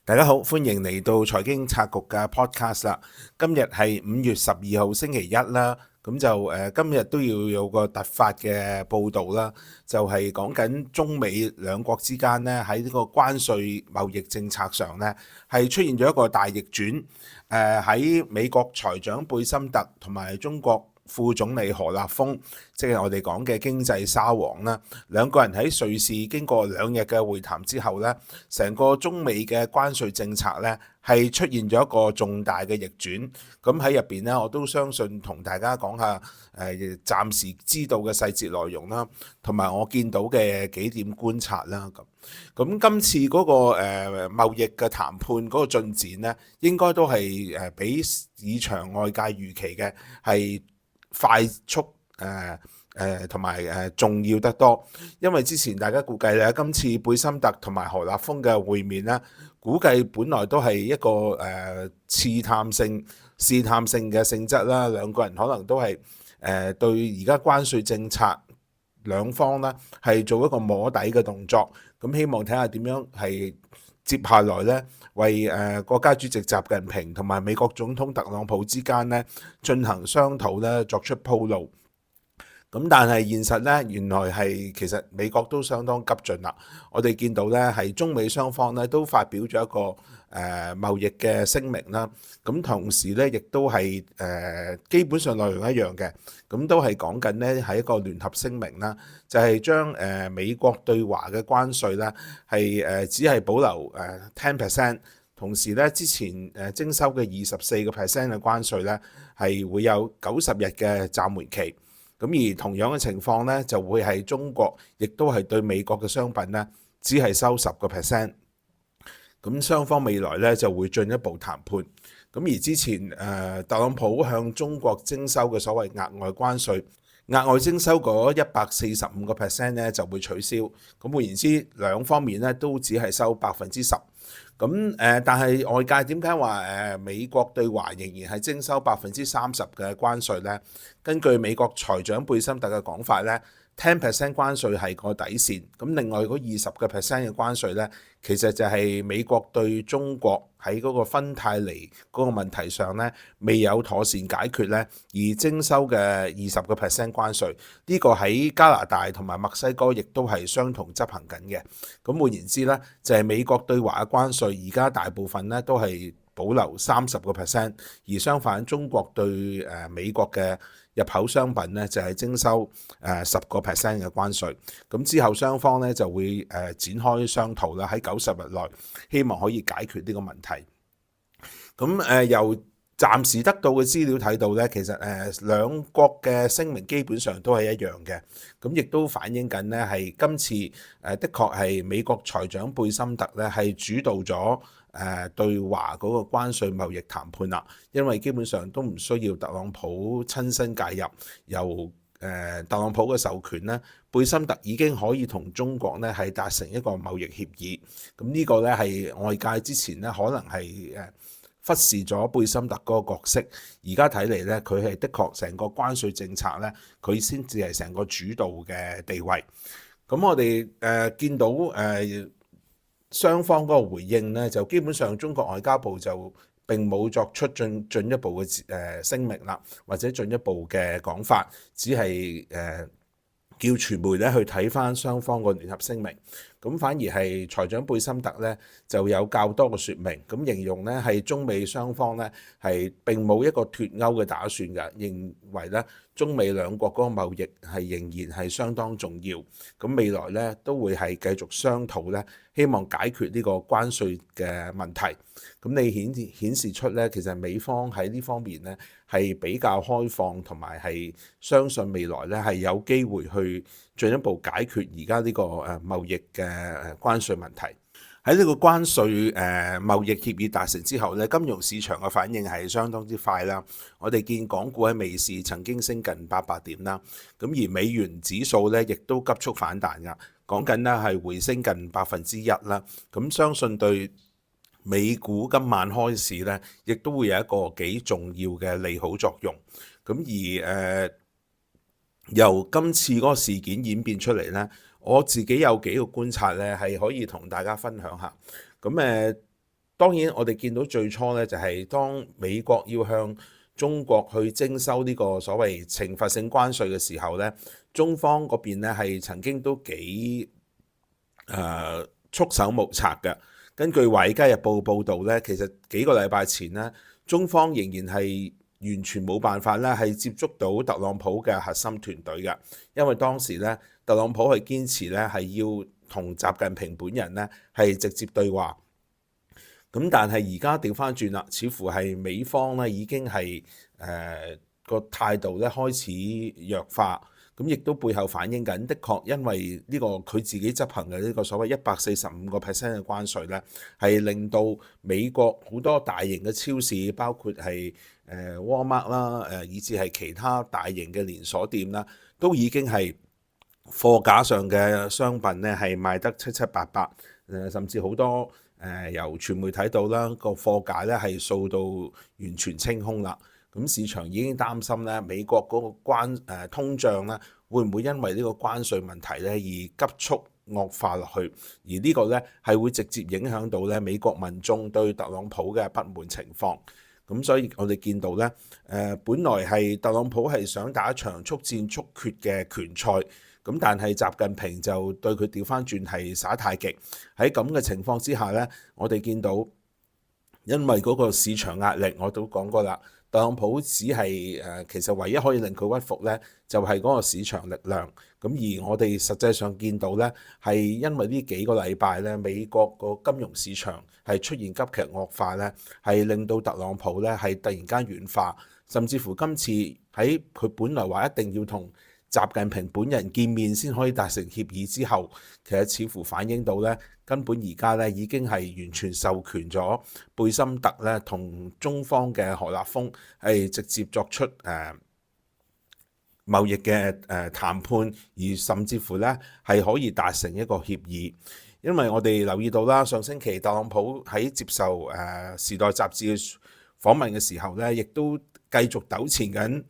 大家好，歡迎嚟到財經策局嘅 podcast 啦。今日係5月12號星期一啦，咁就今日都要有個突發嘅報導啦，就係講緊中美兩國之間呢喺呢個關稅貿易政策上呢係出現咗一個大逆轉。喺美國財長貝森特同埋中國副總理何立峰，即係我哋講嘅經濟沙皇啦，兩個人喺瑞士經過2日嘅會談之後呢，成個中美嘅關稅政策呢係出現咗一個重大嘅逆轉。咁喺入邊呢，我都相信同大家講下暫時知道嘅細節內容啦，同埋我見到嘅幾點觀察啦。咁今次嗰個貿易嘅談判嗰個進展呢，應該都係比市場外界預期嘅係快速同埋重要得多，因為之前大家估計咧，今次貝森特同埋何立峰嘅會面咧，估計本來都係一個試探性嘅性質啦，兩個人可能都係對而家關稅政策兩方咧係做一個摸底嘅動作，咁希望睇下點樣係接下來咧，為國家主席習近平同埋美國總統特朗普之間咧進行商討咧，作出鋪路。咁但係現實咧，原來係其實美國都相當急進啦。我哋見到咧係中美雙方咧都發表咗一個貿易嘅聲明啦。咁同時咧亦都係基本上內容一樣嘅，咁都係講緊咧係一個聯合聲明啦，就係將美國對華嘅關稅咧係只係保留10%，同時咧之前徵收嘅24%嘅關稅咧係會有90日嘅暫緩期。咁而同樣嘅情況咧，就會係中國，亦都係對美國嘅商品咧，只係收10%。咁雙方未來咧就會進一步談判。咁而之前特朗普向中國徵收嘅所謂額外關稅，額外徵收嗰145%咧就會取消。咁換言之，兩方面咧都只係收10%。咁但係外界點解話美國對華仍然係徵收30%嘅關稅呢？根據美國財長貝森特嘅講法呢，10% 關稅係個底線。咁另外嗰20% 嘅關稅呢，其實就係美國對中國喺嗰個芬太尼嗰個問題上呢，未有妥善解決呢，而徵收嘅20% 關稅。呢個喺加拿大同埋墨西哥亦都係相同執行緊嘅。咁換言之呢，就係美國對華嘅關稅而家大部分呢都係保留30%，而相反中國對美國嘅入口商品呢就係徵收10% 嘅關稅。咁之後雙方呢就會展開商討啦，喺90日內希望可以解決呢個問題。咁由暫時得到嘅資料睇到呢，其實兩國嘅聲明基本上都係一樣嘅，咁亦都反映緊呢係今次的確係美國財長貝森特呢係主導咗對華嗰個關稅貿易談判啦，因為基本上都唔需要特朗普親身介入，由特朗普嘅授權呢，貝森特已經可以同中國呢係達成一個貿易協議。咁呢個呢係外界之前呢可能係忽視咗貝森特嗰個角色，而家睇嚟咧，佢係的確成個關稅政策咧，佢先至係成個主導嘅地位。咁我哋見到雙方嗰個回應咧，就基本上中國外交部就並冇作出進一步嘅聲明啦，或者進一步嘅講法，只係叫傳媒咧去睇翻雙方個聯合聲明。咁反而係財長貝森特咧就有較多嘅説明，咁形容咧係中美雙方咧係並冇一個脫鈎嘅打算㗎，認為咧中美兩國嗰個貿易係仍然係相當重要，咁未來咧都會係繼續商討咧，希望解決呢個關稅嘅問題。咁你顯示出咧，其實美方喺呢方面咧係比較開放，同埋係相信未來咧係有機會去進一步解決而家呢個貿易嘅關稅問題。喺呢個關稅貿易協議達成之後咧，金融市場嘅反應係相當之快啦。我哋見港股喺美市曾經升近800點啦，咁而美元指數咧亦都急速反彈㗎，講緊咧係回升近1%啦。咁相信對美股今晚開市咧，亦都會有一個幾重要嘅利好作用。咁而由今次嗰個事件演變出嚟咧，我自己有幾個觀察咧，係可以同大家分享下。咁當然我哋見到最初咧就係當美國要向中國去徵收呢個所謂懲罰性關稅嘅時候咧，中方嗰邊咧係曾經都幾束手無策嘅。根據《華爾街日報》報導咧，其實幾個禮拜前咧，中方仍然係完全冇辦法咧係接觸到特朗普嘅核心團隊嘅，因為當時咧特朗普係堅持咧係要同習近平本人咧係直接對話。咁但係而家調翻轉啦，似乎係美方咧已經係個態度咧開始弱化，咁亦都背後反映緊，的確因為呢個佢自己執行嘅呢個所謂145%嘅關稅咧，係令到美國好多大型嘅超市，包括係Walmart 啦，以至係其他大型嘅連鎖店啦，都已經係貨架上嘅商品咧係賣得七七八八，甚至好多由傳媒睇到啦，個貨架咧係掃到完全清空啦。咁市場已經擔心咧，美國嗰個通脹咧會唔會因為呢個關稅問題咧而急速惡化落去？而呢個咧係會直接影響到咧美國民眾對特朗普嘅不滿情況。咁所以我哋見到咧，本來係特朗普係想打一場速戰速決嘅拳賽。咁但係習近平就對佢調翻轉係耍太極。喺咁嘅情況之下呢，我哋見到因為嗰個市場壓力，我都講過啦，特朗普只係其實唯一可以令佢屈服呢，就係嗰個市場力量。咁而我哋實際上見到呢，係因為呢幾個禮拜呢，美國個金融市場係出現急劇惡化呢，係令到特朗普呢係突然間軟化，甚至乎今次喺佢本來話一定要同習近平本人見面先可以達成協議之後，其實似乎反映到咧，根本而家咧已經係完全授權咗貝森特咧同中方嘅何立峰係直接作出貿易嘅談判，而甚至乎咧係可以達成一個協議。因為我哋留意到啦，上星期特朗普喺接受《時代》雜誌嘅訪問嘅時候咧，亦都繼續糾纏緊。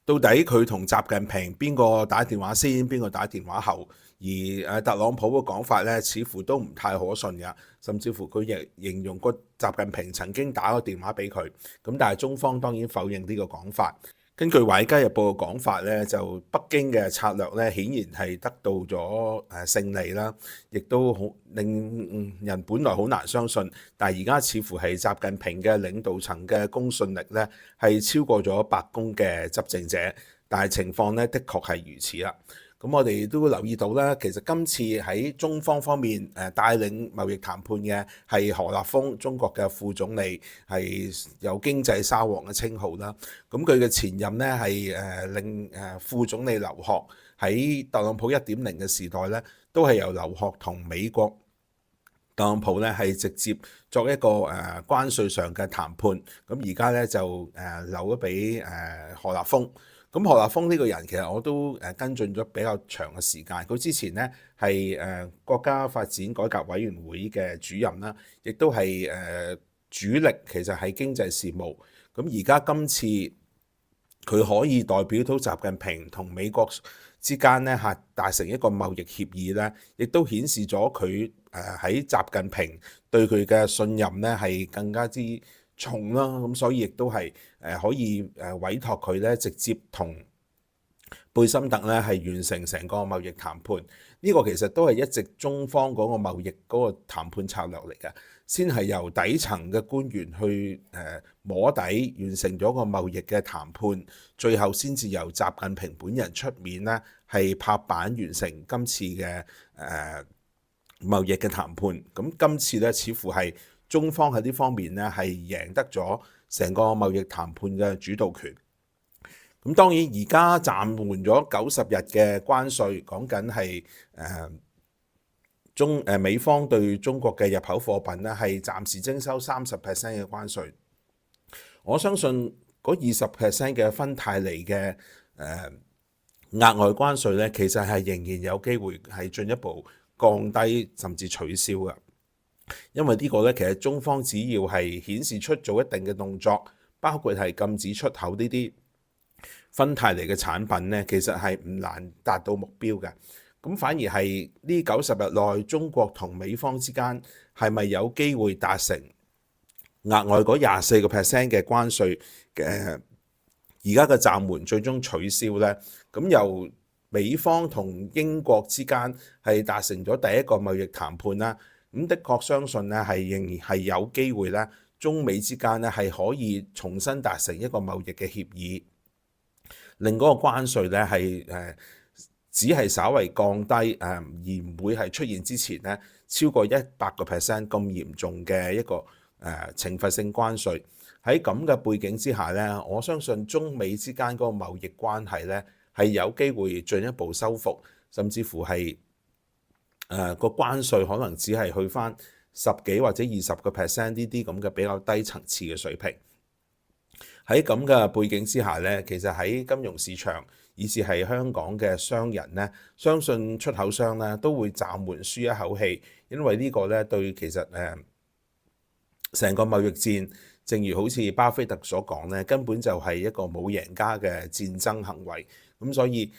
到底佢同習近平邊個打電話先，邊個打電話後？而特朗普嘅講法咧，似乎都唔太可信嘅，甚至乎佢亦形容過習近平曾經打個電話俾佢。咁但係中方當然否認呢個講法。根據《華爾街日報》嘅講法咧，就北京嘅策略咧，顯然係得到咗勝利啦，亦都好令人本來好難相信。但係而家似乎係習近平嘅領導層嘅公信力咧，係超過咗白宮嘅執政者。但係情況咧，的確係如此啦。咁我哋都留意到啦，其實今次喺中方方面帶領貿易談判嘅係何立峰，中國嘅副總理，係有經濟沙皇嘅稱號啦。咁佢嘅前任咧係令副總理劉鶴，喺特朗普1.0嘅時代咧，都係由劉鶴同美國特朗普咧係直接作一個關稅上嘅談判。咁而家咧就留咗俾何立峰。咁何立峰呢個人其實我都跟進咗比較長嘅時間，佢之前呢係國家發展改革委員會嘅主任啦，亦都係主力其實係經濟事務。咁而家今次佢可以代表到習近平同美國之間呢達成一個貿易協議呢，亦都顯示咗佢喺習近平對佢嘅信任呢係更加之重啦，咁所以亦都係可以委託佢咧，直接同貝森特咧係完成成個貿易談判。呢個其實都係一直中方嗰個貿易嗰個談判策略嚟嘅，先係由底層嘅官員去摸底，完成咗個貿易嘅談判，最後先至由習近平本人出面咧係拍板完成今次嘅貿易嘅談判。咁今次咧似乎係中方喺呢方面咧係贏得咗成個貿易談判嘅主導權。咁當然而家暫緩咗90日嘅關稅，講緊係美方對中國嘅入口貨品咧係暫時徵收30% 嘅關稅。我相信嗰20% 嘅芬太尼嘅額外關稅咧，其實係仍然有機會係進一步降低甚至取消嘅。因為呢個咧，其實中方只要係顯示出做一定嘅動作，包括係禁止出口呢啲芬太尼嘅產品咧，其實係唔難達到目標嘅。咁反而係呢90日內，中國同美方之間係咪有機會達成額外嗰24% 嘅關稅嘅而家嘅暫緩最終取消呢，咁由美方同英國之間係達成咗第一個貿易談判啦。咁的確相信呢係仍然係有機會呢，中美之間呢係可以重新達成一個貿易嘅協議，令嗰個關稅呢係只係稍為降低而唔會係出現之前呢超過100% 咁嚴重嘅一個懲罰性關稅。喺咁嘅背景之下呢，我相信中美之間嗰個貿易關係呢係有機會進一步修復，甚至乎係個關稅可能只係去返10幾或者20% 呢啲咁嘅比較低層次嘅水平。喺咁嘅背景之下呢，其實喺金融市場，以至係香港嘅商人呢，相信出口商呢都會暫緩舒一口氣，因為呢個呢對其實成個貿易戰，正如好似巴菲特所講呢，根本就係一個冇贏家嘅戰爭行為。咁所以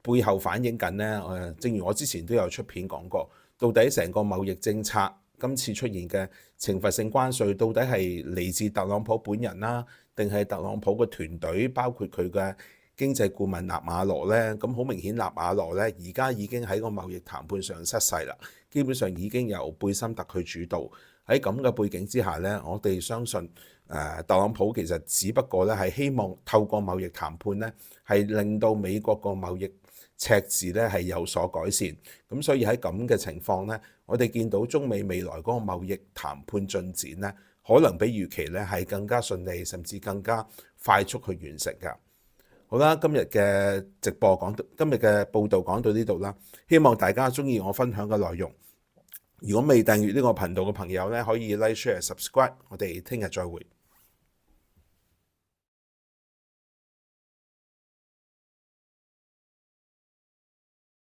背後反映緊呢，正如我之前都有出片講過，到底成個貿易政策今次出現嘅懲罰性關稅，到底係嚟自特朗普本人啦，定係特朗普嘅團隊，包括佢嘅經濟顧問納瓦羅呢？咁好明顯，納瓦羅呢而家已經喺個貿易談判上失勢啦，基本上已經由貝森特去主導。喺咁嘅背景之下呢，我哋相信特朗普其實只不過咧係希望透過貿易談判呢，係令到美國個貿易赤字咧係有所改善。咁所以喺咁嘅情況呢，我哋見到中美未來嗰個貿易談判進展呢，可能比預期咧係更加順利，甚至更加快速去完成㗎。好啦，今日嘅直播講到，今日嘅報道講到呢度啦。希望大家中意我分享嘅內容。如果未訂閱呢個頻道嘅朋友咧，可以 like、share、subscribe。我哋聽日再會。